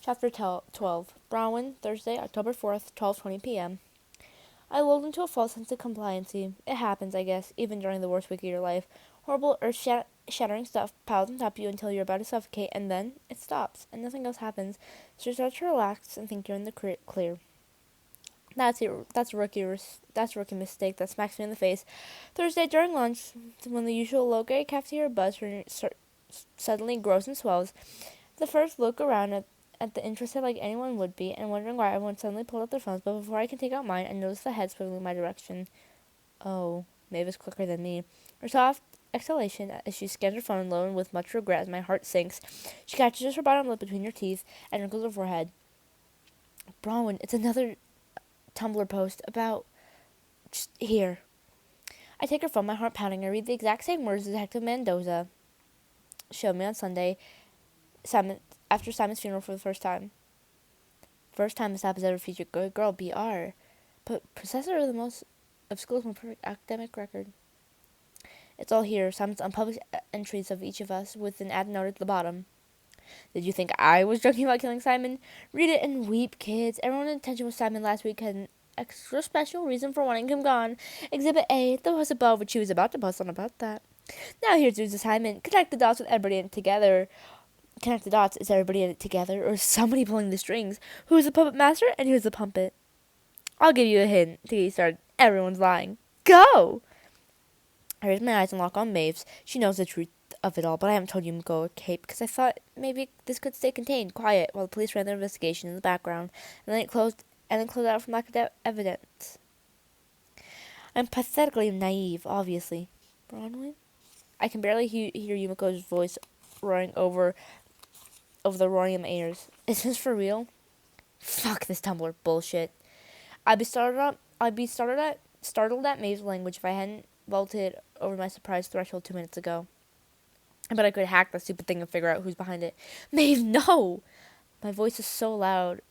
Chapter 12. Brown, Thursday, October 4th, 12:20 p.m. I lulled into a false sense of compliancy. It happens, I guess, even during the worst week of your life. Horrible earth-shattering stuff piles on top of you until you're about to suffocate, and then it stops, and nothing else happens. So you start to relax and think you're in the clear. That's it. That's a rookie mistake that smacks me in the face. Thursday during lunch, when the usual low-grade cafeteria buzz suddenly grows and swells, the first look around at the interested like anyone would be, and wondering why everyone suddenly pulled out their phones, but before I can take out mine, I notice the head swiveling my direction. Oh, Maeve is quicker than me. Her soft exhalation as she scans her phone low and with much regret as my heart sinks. She catches her bottom lip between her teeth and wrinkles her forehead. Bronwyn, it's another Tumblr post about... Just here. I take her phone, my heart pounding. I read the exact same words Detective Mendoza showed me on Sunday, after Simon's funeral for the first time. First time this app has ever featured Good Girl BR, but possessor of the most of school's most perfect academic record. It's all here, Simon's unpublished entries of each of us, with an ad note at the bottom. Did you think I was joking about killing Simon? Read it and weep, kids. Everyone in attention with Simon last week had an extra special reason for wanting him gone. Exhibit A, the post above, which she was about to post on about that. Now here's the assignment. Connect the dots with everybody in it together. Connect the dots. Is everybody in it together, or is somebody pulling the strings? Who's the puppet master and who's the puppet? I'll give you a hint to get you started. Everyone's lying. Go! I raise my eyes and lock on Maeve's. She knows the truth of it all, but I haven't told you go, Kate, because I thought maybe this could stay contained, quiet, while the police ran their investigation in the background, and then closed out from lack of evidence. I'm pathetically naive, obviously. Bronwyn? I can barely hear Yumiko's voice roaring over the roaring in my ears. Is this for real? Fuck this Tumblr bullshit. I'd be startled at Maeve's language if I hadn't vaulted over my surprise threshold 2 minutes ago. But I could hack that stupid thing and figure out who's behind it. Maeve, no! My voice is so loud.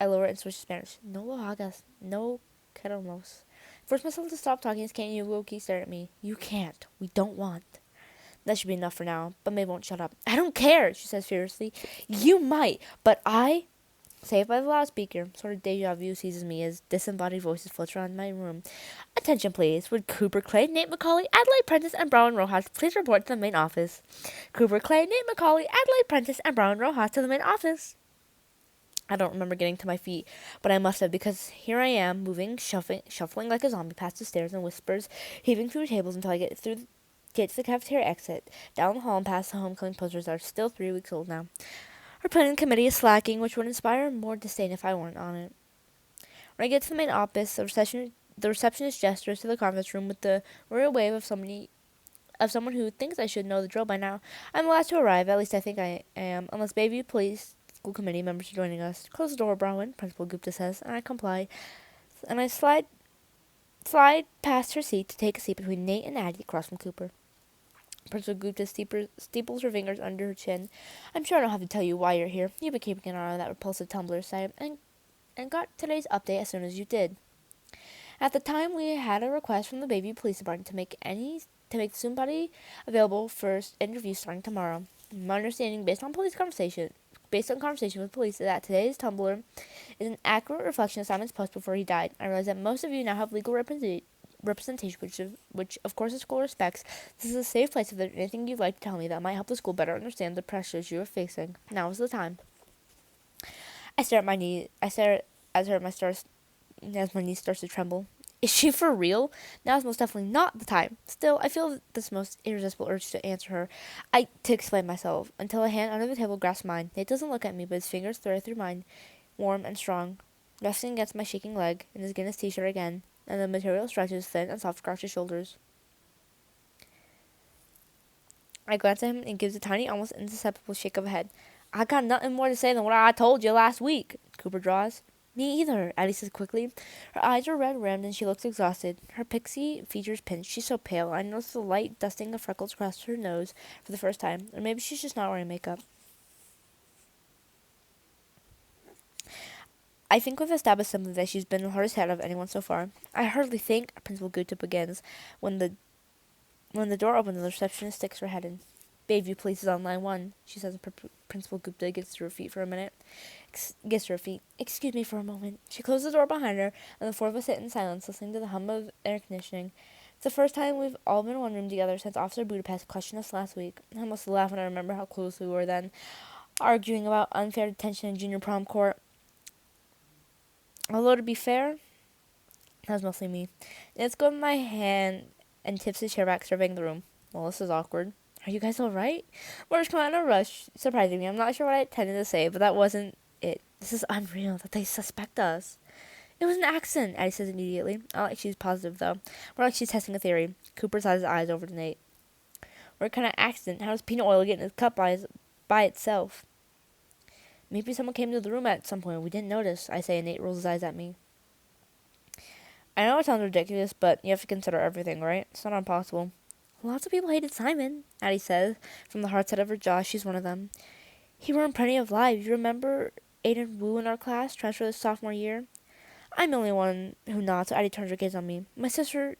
I lower it and switch to Spanish. No lo hagas. No queremos. Force myself to stop talking as Kate and Hugo keep staring at me. You can't. We don't want. That should be enough for now, but Maeve won't shut up. I don't care, she says furiously. You might, but I... Saved by the loudspeaker, sort of deja vu seizes me as disembodied voices float around my room. Attention, please. Would Cooper Clay, Nate McCauley, Adelaide Prentice, and Brown Rojas please report to the main office? Cooper Clay, Nate McCauley, Adelaide Prentice, and Brown Rojas to the main office. I don't remember getting to my feet, but I must have, because here I am, moving, shuffling like a zombie past the stairs and whispers, heaving through the tables until I get to the cafeteria exit, down the hall and past the homecoming posters that are still 3 weeks old now. Our planning committee is slacking, which would inspire more disdain if I weren't on it. When I get to the main office, the receptionist gestures to the conference room with the royal wave of someone who thinks I should know the drill by now. I'm the last to arrive, at least I think I am, unless Bayview Police School Committee members are joining us. Close the door, Bronwyn, Principal Gupta says, and I comply. And I slide past her seat to take a seat between Nate and Addie across from Cooper. Principal Gupta steeples her fingers under her chin. I'm sure I don't have to tell you why you're here. You've been keeping an eye on that repulsive Tumblr site and got today's update as soon as you did. At the time, we had a request from the Bayview Police Department to make somebody available for interview starting tomorrow. My understanding, based on conversation with police, is that today's Tumblr is an accurate reflection of Simon's post before he died. I realize that most of you now have legal representation, which of course the school respects. This is a safe place if there's anything you'd like to tell me that might help the school better understand the pressures you are facing. Now is the time. I stare at my knee. As my knee starts to tremble. Is she for real? Now is most definitely not the time. Still, I feel this most irresistible urge to answer her. To explain myself, until a hand under the table grasps mine. Nate doesn't look at me, but his fingers thread through mine, warm and strong, resting against my shaking leg, and his Guinness t-shirt again, and the material stretches thin and soft across his shoulders. I glance at him and gives a tiny, almost imperceptible shake of the head. I got nothing more to say than what I told you last week, Cooper draws. Me either, Addie says quickly. Her eyes are red-rimmed and she looks exhausted. Her pixie features pinched. She's so pale. I notice the light dusting of freckles across her nose for the first time. Or maybe she's just not wearing makeup. I think we've established something that she's been the hardest hit of anyone so far. I hardly think, Principal Gupta begins, when the door opens and the receptionist sticks her head in. Bayview Police is on line 1, she says. Principal Gupta gets to her feet for a minute. Excuse me for a moment. She closes the door behind her, and the four of us sit in silence, listening to the hum of air conditioning. It's the first time we've all been in one room together since Officer Budapest questioned us last week. I must laugh when I remember how close we were then, arguing about unfair detention in junior prom court. Although, to be fair, that was mostly me. Let's go with my hand and tips his chair back, surveying the room. Well, this is awkward. Are you guys alright? Words come out in a rush, surprising me. I'm not sure what I intended to say, but that wasn't it. This is unreal that they suspect us. It was an accident, Addie says immediately. Not like she's positive, though. More like she's testing a theory. Cooper has his eyes over to Nate. What kind of accident? How does peanut oil get in his cup by itself? Maybe someone came to the room at some point we didn't notice, I say, and Nate rolls his eyes at me. I know it sounds ridiculous, but you have to consider everything, right? It's not impossible. Lots of people hated Simon, Addie says. From the hard side of her jaw, she's one of them. He ruined plenty of lives. You remember Aiden Wu in our class, transferred his sophomore year? I'm the only one who nods, so Addie turns her gaze on me. My sister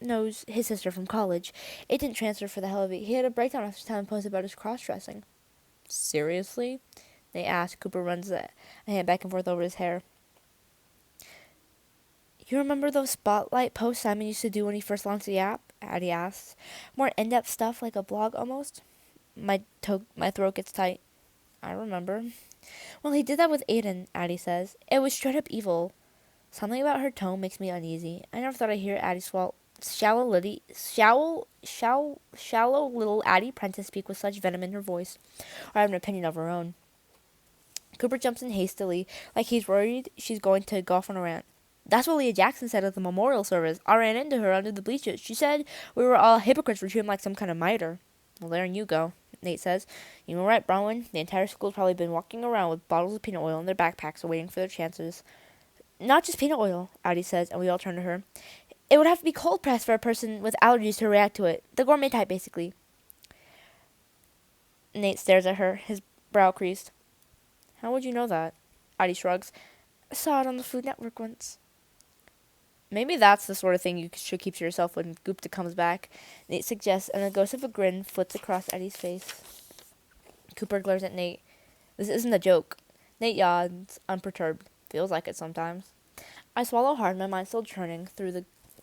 knows his sister from college. It didn't transfer for the hell of it. He had a breakdown after telling post about his cross-dressing. Seriously? They ask. Cooper runs a hand back and forth over his hair. You remember those spotlight posts Simon used to do when he first launched the app? Addie asks. More in-depth stuff, like a blog almost? My throat gets tight. I remember. Well, he did that with Aiden, Addie says. It was straight up evil. Something about her tone makes me uneasy. I never thought I'd hear Addie shallow little Addie Prentice speak with such venom in her voice, or have an opinion of her own. Cooper jumps in hastily, like he's worried she's going to go off on a rant. That's what Leah Jackson said at the memorial service. I ran into her under the bleachers. She said we were all hypocrites for treating him like some kind of mitre. Well, there you go, Nate says. You were right, Bronwyn. The entire school's probably been walking around with bottles of peanut oil in their backpacks waiting for their chances. Not just peanut oil, Addie says, and we all turn to her. It would have to be cold pressed for a person with allergies to react to it. The gourmet type, basically. Nate stares at her, his brow creased. How would you know that? Addie shrugs. I saw it on the Food Network once. Maybe that's the sort of thing you should keep to yourself when Gupta comes back, Nate suggests, and the ghost of a grin flits across Eddie's face. Cooper glares at Nate. This isn't a joke. Nate yawns, unperturbed. Feels like it sometimes. I swallow hard, my mind still churning through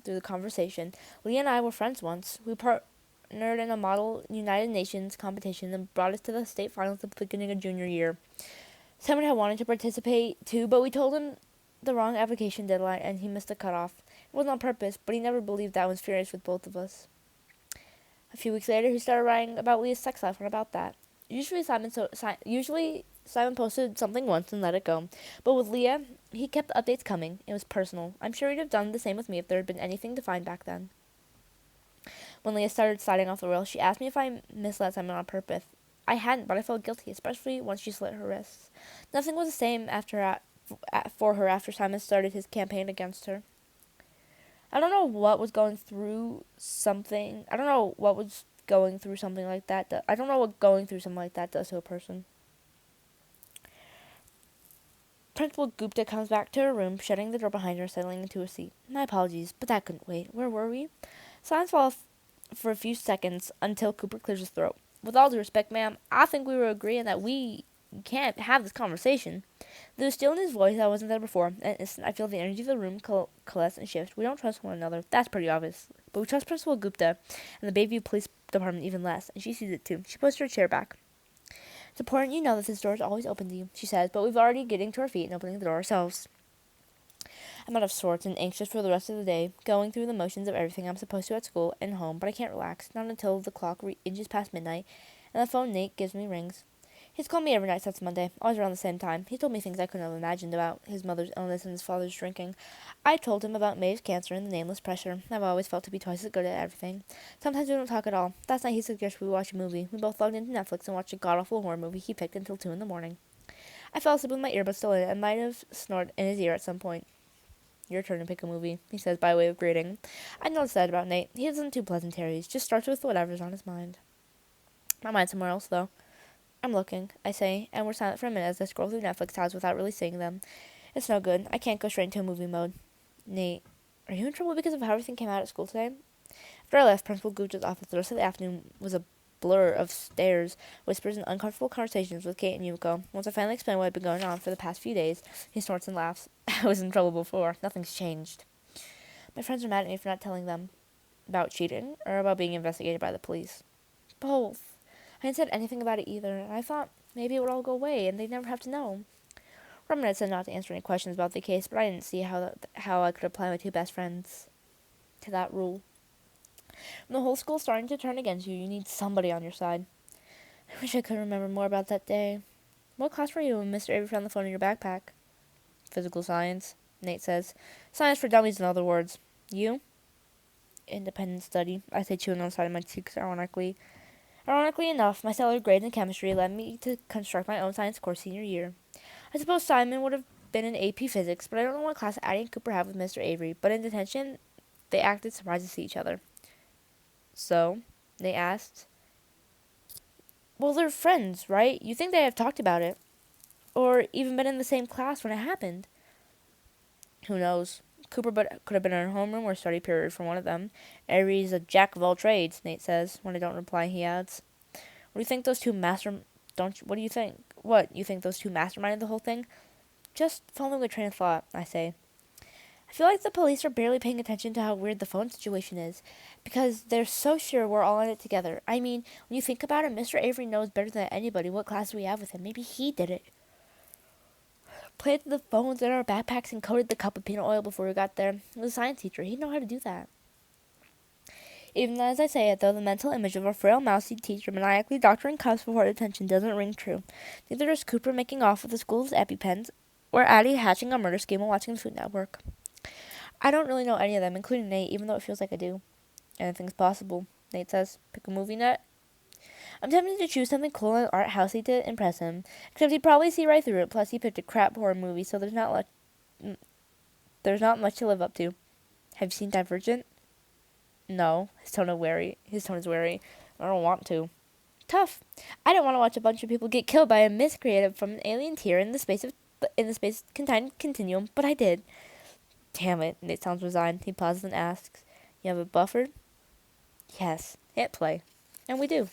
the conversation. Leah and I were friends once. We partnered in a model United Nations competition and brought us to the state finals at the beginning of junior year. Simon had wanted to participate too, but we told him the wrong application deadline and he missed the cutoff. It wasn't on purpose, but he never believed that I was furious with both of us. A few weeks later, he started writing about Leah's sex life and about that. Usually Simon posted something once and let it go. But with Leah, he kept the updates coming. It was personal. I'm sure he'd have done the same with me if there had been anything to find back then. When Leah started sliding off the rails, she asked me if I misled Simon on purpose. I hadn't, but I felt guilty, especially once she slit her wrists. Nothing was the same for her after Simon started his campaign against her. I don't know what was going through something. I don't know what going through something like that does to a person. Principal Gupta comes back to her room, shutting the door behind her, settling into a seat. My apologies, but that couldn't wait. Where were we? Silence falls for a few seconds until Cooper clears his throat. With all due respect, ma'am, I think we were agreeing that we can't have this conversation. There was still in his voice that wasn't there before. In an instant, I feel the energy of the room coalesce and shift. We don't trust one another. That's pretty obvious. But we trust Principal Gupta and the Bayview Police Department even less, and she sees it too. She pushed her chair back. It's important you know that this door is always open to you, she says, but we've already getting to our feet and opening the door ourselves. I'm out of sorts and anxious for the rest of the day, going through the motions of everything I'm supposed to at school and home, but I can't relax, not until the clock inches past midnight, and the phone Nate gives me rings. He's called me every night since Monday, always around the same time. He told me things I couldn't have imagined about his mother's illness and his father's drinking. I told him about Maeve's cancer and the nameless pressure. I've always felt to be twice as good at everything. Sometimes we don't talk at all. Last night he suggested we watch a movie. We both logged into Netflix and watched a god-awful horror movie he picked until 2 a.m. I fell asleep with my earbuds still in and might have snored in his ear at some point. Your turn to pick a movie, he says by way of greeting. I noticed that about Nate. He isn't too pleasantries, just starts with whatever's on his mind. My mind's somewhere else, though. I'm looking, I say, and we're silent for a minute as I scroll through Netflix tabs without really seeing them. It's no good. I can't go straight into a movie mode. Nate, are you in trouble because of how everything came out at school today? After I left Principal Gupta's office, the rest of the afternoon was a blur of stares, whispers, and uncomfortable conversations with Kate and Yuko. Once I finally explain what had been going on for the past few days, he snorts and laughs. I was in trouble before. Nothing's changed. My friends are mad at me for not telling them about cheating or about being investigated by the police. Both. I hadn't said anything about it either, and I thought maybe it would all go away and they'd never have to know. Roman had said not to answer any questions about the case, but I didn't see how I could apply my two best friends to that rule. When the whole school's starting to turn against you, you need somebody on your side. I wish I could remember more about that day. What class were you when Mr. Avery found the phone in your backpack? Physical science, Nate says. Science for dummies, in other words. You? Independent study. I say, chewing on the side of my cheeks ironically. Ironically enough, my stellar grade in chemistry led me to construct my own science course senior year. I suppose Simon would have been in AP Physics, but I don't know what class Addie and Cooper had with Mr. Avery, but in detention, they acted surprised to see each other. So, they asked. Well, they're friends, right? You think they have talked about it. Or even been in the same class when it happened. Who knows? Cooper could have been in a homeroom or study period for one of them. Avery's a jack of all trades, Nate says. When I don't reply, he adds. What do you think those two what do you think? What, you think those two masterminded the whole thing? Just following a train of thought, I say. I feel like the police are barely paying attention to how weird the phone situation is, because they're so sure we're all in it together. I mean, when you think about it, Mr. Avery knows better than anybody what class we have with him. Maybe he did it. Planted the phones in our backpacks and coated the cup with peanut oil before we got there. He was a science teacher. He'd know how to do that. Even as I say it, though, the mental image of a frail, mousy teacher maniacally doctoring cups before detention doesn't ring true. Neither does Cooper making off with the school's EpiPens, or Addie hatching a murder scheme while watching the Food Network. I don't really know any of them, including Nate, even though it feels like I do. Anything's possible, Nate says. Pick a movie net. I'm tempted to choose something cool and art housey to impress him, except he'd probably see right through it, plus he picked a crap horror movie, so there's not much to live up to. Have you seen Divergent? No. His tone is wary. I don't want to. Tough. I don't want to watch a bunch of people get killed by a miscreative from an alien tier in the space contained continuum, but I did. Damn it, Nate sounds resigned. He pauses and asks, You have it buffered? Yes. Hit play. And we do.